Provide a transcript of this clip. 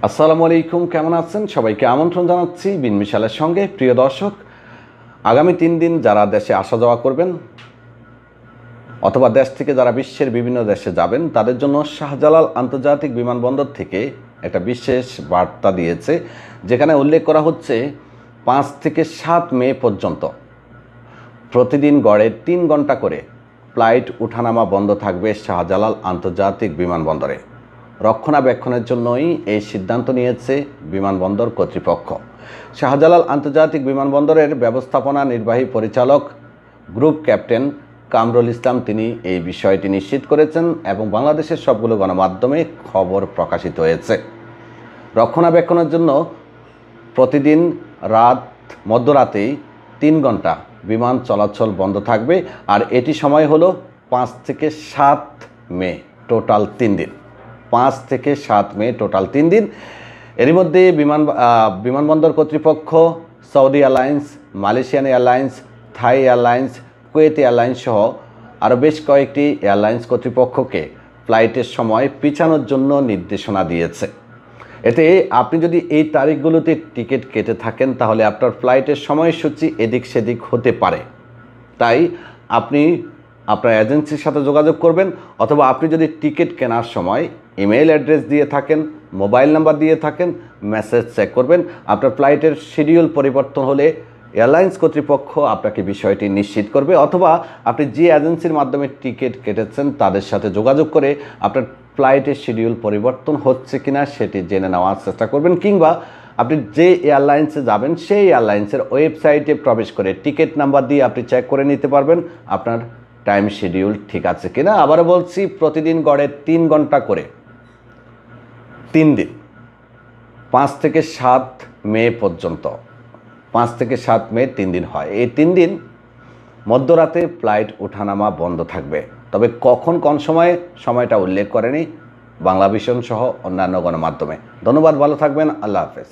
আসসালামু আলাইকুম, কেমন আছেন? সবাইকে আমন্ত্রণ জানাচ্ছি বিন মিশালের সঙ্গে। প্রিয় দর্শক, আগামী 3 দিন যারা দেশে আসা যাওয়া করবেন অথবা দেশ থেকে যারা বিশ্বের বিভিন্ন দেশে যাবেন, তাদের জন্য শাহজালাল আন্তর্জাতিক বিমানবন্দর থেকে একটা বিশেষ বার্তা দিয়েছে, যেখানে উল্লেখ করা হচ্ছে 5 থেকে 7 মে পর্যন্ত প্রতিদিন গড়ে 3 ঘন্টা করে ফ্লাইট উঠানামা বন্ধ থাকবে শাহজালাল আন্তর্জাতিক বিমানবন্দরে। রক্ষণাবেক্ষণের জন্যই এই সিদ্ধান্ত নিয়েছে বিমানবন্দর কর্তৃপক্ষ। শাহজালাল আন্তর্জাতিক বিমানবন্দরের ব্যবস্থাপনা নির্বাহী পরিচালক গ্রুপ ক্যাপ্টেন কামরুল ইসলাম তিনি এই বিষয়টি নিশ্চিত করেছেন এবং বাংলাদেশের সবগুলো গণমাধ্যমে খবর প্রকাশিত হয়েছে। রক্ষণাবেক্ষণের জন্য প্রতিদিন মধ্যরাতেই 3 ঘন্টা বিমান চলাচল বন্ধ থাকবে, আর এটি সময় হলো 5 থেকে 7 মে, টোটাল 3 দিন। 5 থেকে 7 মে টোটাল 3 দিন। এরই মধ্যে বিমানবন্দর কর্তৃপক্ষ সৌদি এয়ারলাইন্স, মালয়েশিয়ান এয়ারলাইন্স, থাই এয়ারলাইন্স, কুয়েত এয়ারলাইন্স সহ আরও বেশ কয়েকটি এয়ারলাইন্স কর্তৃপক্ষকে ফ্লাইটের সময় পিছানোর জন্য নির্দেশনা দিয়েছে। এতে আপনি যদি এই তারিখগুলোতে টিকিট কেটে থাকেন, তাহলে আপনার ফ্লাইটের সময়সূচি এদিক সেদিক হতে পারে। তাই আপনি আপনার এজেন্সির সাথে যোগাযোগ করবেন, অথবা আপনি যদি টিকিট কেনার সময় ইমেল অ্যাড্রেস দিয়ে থাকেন, মোবাইল নাম্বার দিয়ে থাকেন, মেসেজ চেক করবেন। আপনার ফ্লাইটের শিডিউল পরিবর্তন হলে এয়ারলাইন্স কর্তৃপক্ষ আপনাকে বিষয়টি নিশ্চিত করবে, অথবা আপনি যে এজেন্সির মাধ্যমে টিকিট কেটেছেন তাদের সাথে যোগাযোগ করে আপনার ফ্লাইটের শিডিউল পরিবর্তন হচ্ছে কিনা সেটি জেনে নেওয়ার চেষ্টা করবেন, কিংবা আপনি যে এয়ারলাইন্সে যাবেন সেই এয়ারলাইন্সের ওয়েবসাইটে প্রবেশ করে টিকিট নাম্বার দিয়ে আপনি চেক করে নিতে পারবেন আপনার টাইম শিডিউল ঠিক আছে কিনা। আবারও বলছি, প্রতিদিন গড়ে 3 ঘন্টা করে 3 দিন, 5 থেকে 7 মে পর্যন্ত। 5 থেকে 7 মে 3 দিন হয়। এই 3 দিন মধ্যরাতে ফ্লাইট ওঠানামা বন্ধ থাকবে, তবে কখন কোন সময়টা উল্লেখ করেনি বাংলাভিশন সহ অন্যান্য গণমাধ্যমে। ধন্যবাদ, ভালো থাকবেন, আল্লাহ হাফেজ।